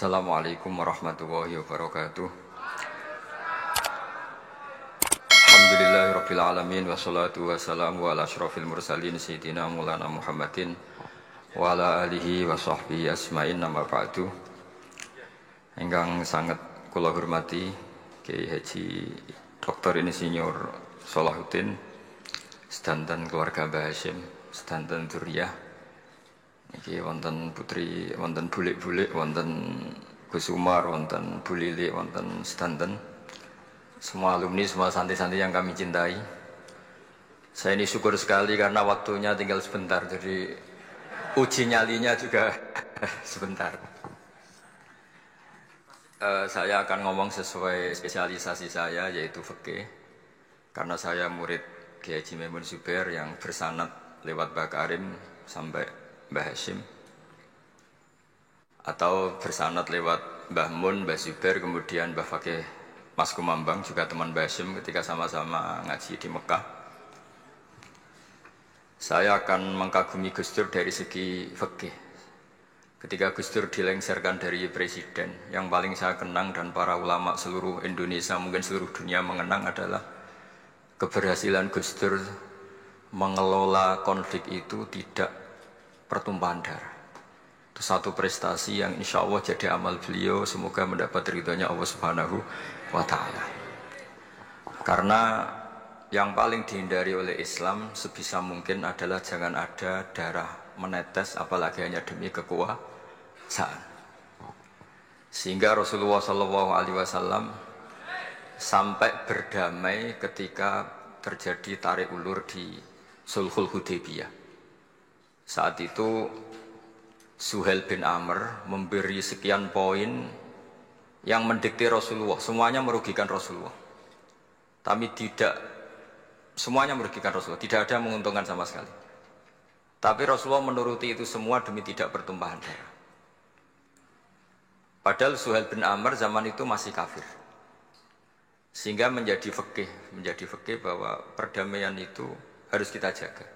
Assalamualaikum warahmatullahi wabarakatuh. Alhamdulillahirabbil alamin wassalatu wassalamu ala asyrofil mursalin sayyidina Maulana Muhammadin wa ala alihi wa sahbihi asma'in nama ba'du. Ingkang sangat kula hormati Kiai Haji Dr. Insinyur Salahuddin sedanten keluarga Mbah Hasyim, sedanten dzurriyyah. Iki wonten putri, wonten bulik-bulik, wonten Gus Umar, wonten Bu Lili, wonten sedanten semua alumni, semua santri-santri yang kami cintai. Saya ini syukur sekali karena waktunya tinggal sebentar, jadi uji nyalinya juga sebentar. Saya akan ngomong sesuai spesialisasi saya, yaitu fikih. Karena saya murid Kiai Haji Maimun Zubair yang bersanad lewat Mbah Karim sampai Mbah Hasyim, atau bersanad lewat Mbah Mun, Mbah Zubair, kemudian Mbah Fakih Mas Kumambang, juga teman Mbah Hasyim ketika sama-sama ngaji di Mekah. Saya akan mengkagumi Gus Dur dari segi fikih. Ketika Gus Dur dilengsarkan dari presiden, yang paling saya kenang dan para ulama seluruh Indonesia, mungkin seluruh dunia mengenang adalah keberhasilan Gus Dur mengelola konflik itu tidak pertumpahan darah. Itu satu prestasi yang insya Allah jadi amal beliau, semoga mendapat ridhonya Allah Subhanahu wa ta'ala. Karena yang paling dihindari oleh Islam sebisa mungkin adalah jangan ada darah menetes, apalagi hanya demi kekuasaan. Sehingga Rasulullah SAW sampai berdamai ketika terjadi tarik ulur di Sulhul Hudaybiyah. Saat itu Suhail bin Amr memberi sekian poin yang mendikte Rasulullah, semuanya merugikan Rasulullah. Tapi tidak semuanya merugikan Rasulullah, tidak ada yang menguntungkan sama sekali. Tapi Rasulullah menuruti itu semua demi tidak bertumpahan darah. Padahal Suhail bin Amr zaman itu masih kafir. Sehingga menjadi fikih bahwa perdamaian itu harus kita jaga.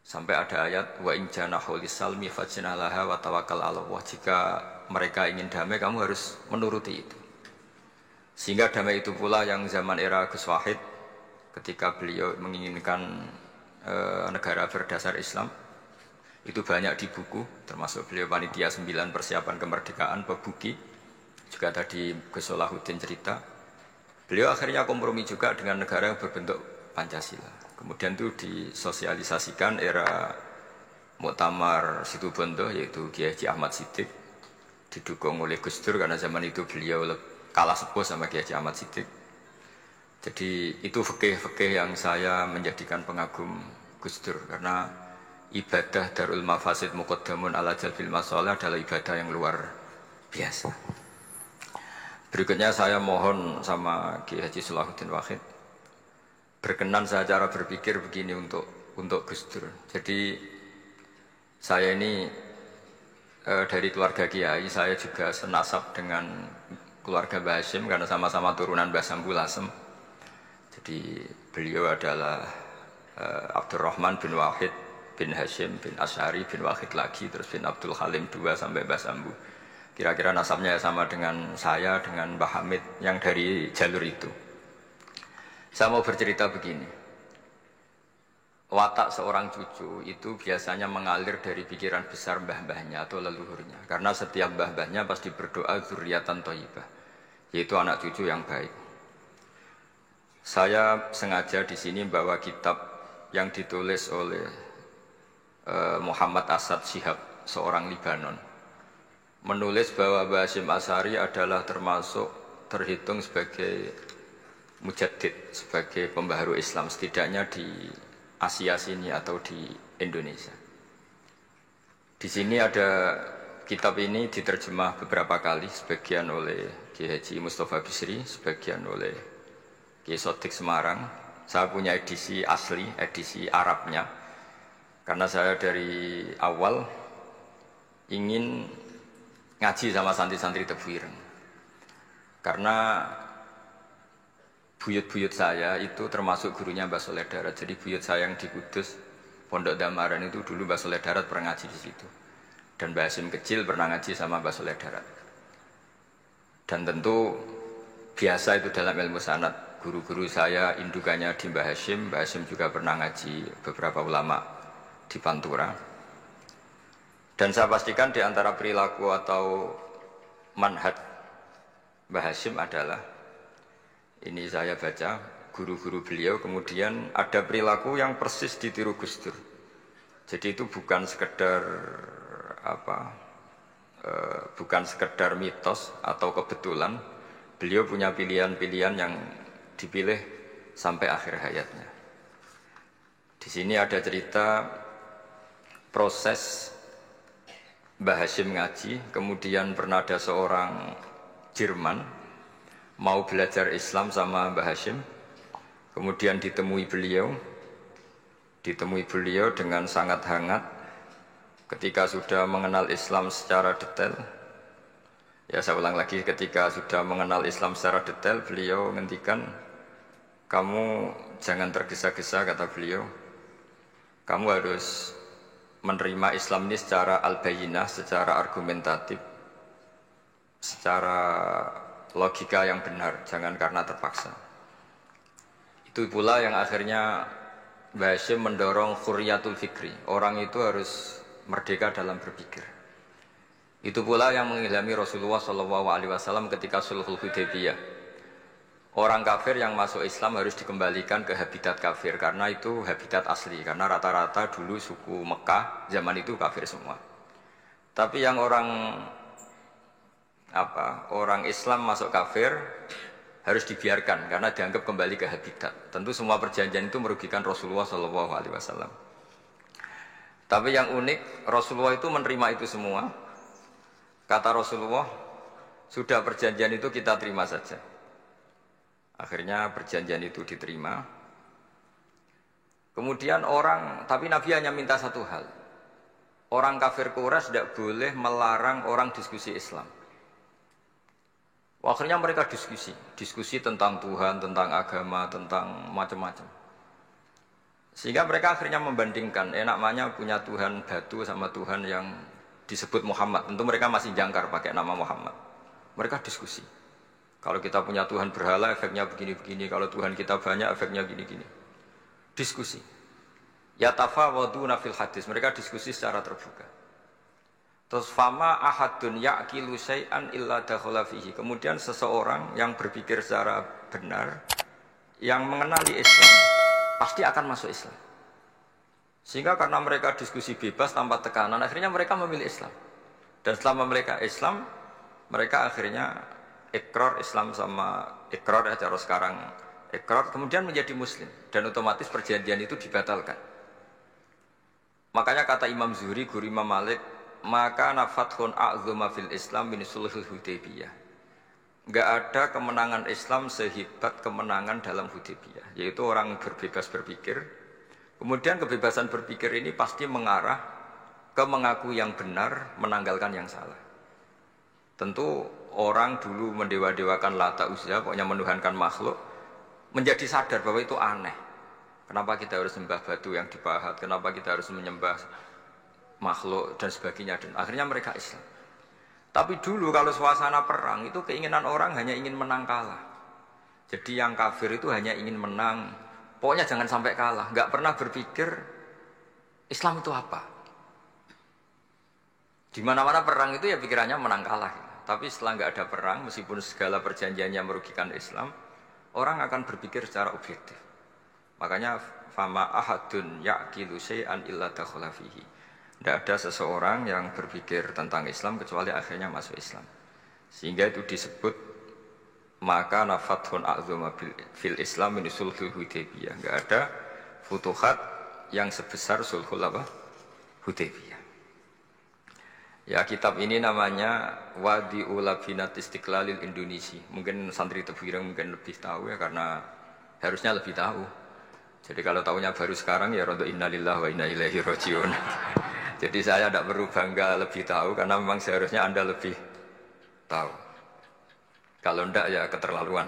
Sampai ada ayat wa in janahu lisalmi fajnalaha wa tawakkal 'ala Allah. Jika mereka ingin damai, kamu harus menuruti itu. Sehingga damai itu pula yang zaman era Gus Wahid, ketika beliau menginginkan negara berdasar Islam, itu banyak di buku, termasuk beliau panitia 9 persiapan kemerdekaan Pebuki, juga tadi Gus Salahuddin cerita. Beliau akhirnya kompromi juga dengan negara yang berbentuk Pancasila. Kemudian itu disosialisasikan era Muktamar Situbondo, yaitu Kiai Haji Ahmad Siddiq, didukung oleh Gus Dur karena zaman itu beliau kalah sepuh sama Kiai Haji Ahmad Siddiq. Jadi itu fikih yang saya menjadikan pengagum Gus Dur, karena ibadah Darul Mafasid Muqaddamun ala Jalbil Masalah adalah ibadah yang luar biasa. Berikutnya saya mohon sama Kiai Haji Salahuddin Wahid berkenan saya cara berpikir begini untuk Gus Dur. Jadi saya ini dari keluarga Kiai, saya juga senasab dengan keluarga Mbah Hasyim karena sama-sama turunan Mbah Sambu Lasem. Jadi beliau adalah Abdurrahman bin Wahid bin Hasyim bin Asy'ari bin Wahid lagi, terus bin Abdul Halim 2 sampai Mbah Sambu. Kira-kira nasabnya sama dengan saya, dengan Mbah Hamid yang dari jalur itu. Saya mau bercerita begini. Watak seorang cucu itu biasanya mengalir dari pikiran besar mbah-mbahnya atau leluhurnya. Karena setiap mbah-mbahnya pasti berdoa dzurriyyatan thayyibah, yaitu anak cucu yang baik. Saya sengaja di sini bawa kitab yang ditulis oleh Muhammad Asad Shihab, seorang Libanon. Menulis bahwa Mbah Hasyim Asy'ari adalah terhitung sebagai mujaddid, sebagai pembaharu Islam, setidaknya di Asia sini atau di Indonesia. Di sini ada kitab ini diterjemah beberapa kali, sebagian oleh Kiai Haji Mustafa Bisri, sebagian oleh Kiai Sodik Semarang. Saya punya edisi asli, edisi Arabnya, karena saya dari awal ingin ngaji sama santri-santri Tebuireng. Karena buyut-buyut saya itu termasuk gurunya Mbah Soleh Darat. Jadi buyut saya yang di Kudus, Pondok Damaran itu dulu Mbah Soleh Darat pernah ngaji di situ. Dan Mbah Hasyim kecil pernah ngaji sama Mbah Soleh Darat. Dan tentu biasa itu dalam ilmu sanad. Guru-guru saya indukannya di Mbah Hasyim juga pernah ngaji beberapa ulama di Pantura. Dan saya pastikan di antara perilaku atau manhaj Mbah Hasyim adalah, ini saya baca, guru-guru beliau kemudian ada perilaku yang persis ditiru Gus Dur. Jadi itu bukan sekedar bukan sekedar mitos atau kebetulan. Beliau punya pilihan-pilihan yang dipilih sampai akhir hayatnya. Di sini ada cerita proses Mbah Hasyim ngaji, kemudian pernah ada seorang Jerman mau belajar Islam sama Mbah Hasyim, kemudian ditemui beliau dengan sangat hangat. Ketika sudah mengenal Islam secara detail, ya saya ulang lagi, ketika sudah mengenal Islam secara detail, beliau ngendikan, kamu jangan tergesa-gesa, kata beliau. Kamu harus menerima Islam ini secara al-bayyinah, secara argumentatif, secara logika yang benar, jangan karena terpaksa. Itu pula yang akhirnya Mbah Hasyim mendorong khurriyatul fikri. Orang itu harus merdeka dalam berpikir. Itu pula yang mengilhami Rasulullah SAW ketika Sulhul Hudaybiyah. Orang kafir yang masuk Islam harus dikembalikan ke habitat kafir, karena itu habitat asli. Karena rata-rata dulu suku Mekah zaman itu kafir semua. Tapi yang orang Islam masuk kafir harus dibiarkan karena dianggap kembali ke habitat. Tentu semua perjanjian itu merugikan Rasulullah SAW. Tapi yang unik, Rasulullah itu menerima itu semua. Kata Rasulullah, sudah perjanjian itu kita terima saja. Akhirnya perjanjian itu diterima. Kemudian tapi Nabi hanya minta satu hal. Orang kafir Quraisy tidak boleh melarang orang diskusi Islam. Akhirnya mereka diskusi tentang Tuhan, tentang agama, tentang macam-macam. Sehingga mereka akhirnya membandingkan, namanya punya Tuhan batu sama Tuhan yang disebut Muhammad. Tentu mereka masih jangkar pakai nama Muhammad. Mereka diskusi. Kalau kita punya Tuhan berhala, efeknya begini-begini. Kalau Tuhan kita banyak, efeknya gini-gini. Diskusi. Yatafawaduna fil hadis. Mereka diskusi secara terbuka. Terus fama ahadun ya'kilu syai'an illa dakhala fihi. Kemudian seseorang yang berpikir secara benar, yang mengenali Islam, pasti akan masuk Islam. Sehingga karena mereka diskusi bebas tanpa tekanan, akhirnya mereka memilih Islam. Dan selama mereka Islam, mereka akhirnya ikrar Islam sama ikrar ya cara sekarang ikrar, kemudian menjadi Muslim. Dan otomatis perjanjian itu dibatalkan. Makanya kata Imam Zuhri, guru Imam Malik, maka nafathun a'zuma fil Islam min sulhul Hudaybiyah. Enggak ada kemenangan Islam sehebat kemenangan dalam Hudaybiyah, yaitu orang berbebas berpikir. Kemudian kebebasan berpikir ini pasti mengarah ke mengaku yang benar, menanggalkan yang salah. Tentu orang dulu mendewa-dewakan Lata Uzza, pokoknya menuhankan makhluk, menjadi sadar bahwa itu aneh. Kenapa kita harus sembah batu yang dipahat? Kenapa kita harus menyembah makhluk dan sebagainya? Dan akhirnya mereka Islam. Tapi dulu kalau suasana perang itu keinginan orang hanya ingin menang kalah. Jadi yang kafir itu hanya ingin menang. Pokoknya jangan sampai kalah. Nggak pernah berpikir Islam itu apa. Di mana-mana perang itu ya pikirannya menang kalah. Tapi setelah nggak ada perang, meskipun segala perjanjiannya merugikan Islam, orang akan berpikir secara objektif. Makanya fama ahadun ya'kilu syai'an illa dakhala fihi. Tidak ada seseorang yang berpikir tentang Islam kecuali akhirnya masuk Islam. Sehingga itu disebut maka nafathun a'zuma fil Islam min sulhul Hudaybiyah. Enggak ada futuhat yang sebesar sulhul Hudaybiyah. Ya, kitab ini namanya Wadi'ul Labinat Istiqlalil Indonesia. Mungkin santri Tebuireng mungkin lebih tahu ya, karena harusnya lebih tahu. Jadi kalau tahunya baru sekarang ya rodo innalillahi wa inna ilaihi rajiun. Jadi saya tidak perlu bangga lebih tahu, karena memang seharusnya Anda lebih tahu. Kalau tidak ya keterlaluan.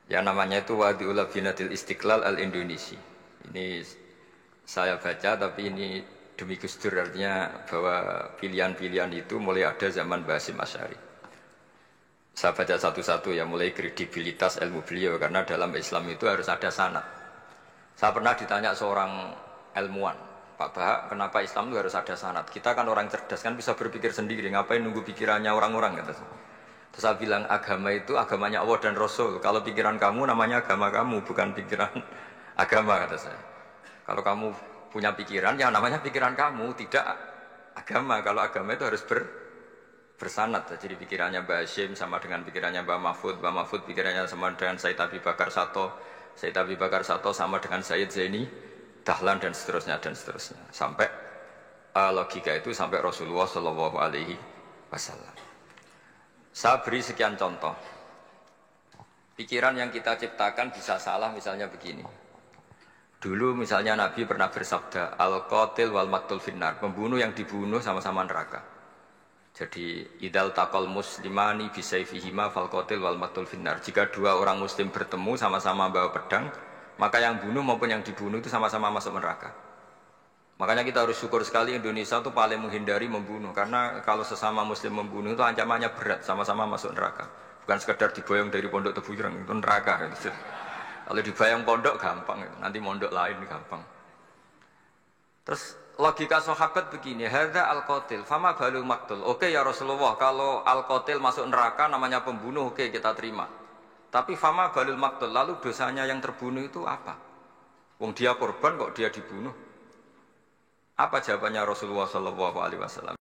Ya namanya itu Wadi'ul Labinatil Istiqlal al-Indonesia. Ini saya baca, tapi ini demi Gus Dur, artinya bahwa pilihan-pilihan itu mulai ada zaman Basim Asy'ari. Saya baca satu-satu ya, mulai kredibilitas ilmu beliau, karena dalam Islam itu harus ada sanad. Saya pernah ditanya seorang ilmuwan, Pak Bahak, kenapa Islam itu harus ada sanad? Kita kan orang cerdas, kan bisa berpikir sendiri, ngapain nunggu pikirannya orang-orang, kata saya. Terus saya bilang, agama itu agamanya Allah dan Rasul. Kalau pikiran kamu namanya agama kamu, bukan pikiran agama, kata saya. Kalau kamu punya pikiran, ya namanya pikiran kamu, tidak agama. Kalau agama itu harus bersanad. Jadi pikirannya Mbah Hashim sama dengan pikirannya Mbah Mahfud pikirannya sama dengan Said Abi Bakar Sato sama dengan Said Zaini Dahlan, dan seterusnya. Sampai logika itu sampai Rasulullah Shallallahu Alaihi Wasallam. Saya beri sekian contoh. Pikiran yang kita ciptakan bisa salah, misalnya begini. Dulu misalnya Nabi pernah bersabda, al-qatil wal maqtul finnar, pembunuh yang dibunuh sama-sama neraka. Jadi idal taqal muslimani bisayfihima fal qatil wal maqtul finnar. Jika dua orang muslim bertemu sama-sama bawa pedang, maka yang bunuh maupun yang dibunuh itu sama-sama masuk neraka. Makanya kita harus syukur sekali Indonesia itu paling menghindari membunuh, karena kalau sesama muslim membunuh itu ancamannya berat, sama-sama masuk neraka. Bukan sekedar diboyong dari pondok Tebu Ireng, itu neraka gitu. Kalau dibayang pondok gampang, nanti mondok lain gampang. Terus logika sahabat begini, hadza al-qatil fama balul maqtul. Oke ya Rasulullah, kalau al-qatil masuk neraka namanya pembunuh, oke kita terima. Tapi fama balul maqtul, lalu dosanya yang terbunuh itu apa? Wong dia korban kok dia dibunuh? Apa jawabannya Rasulullah sallallahu alaihi wasallam?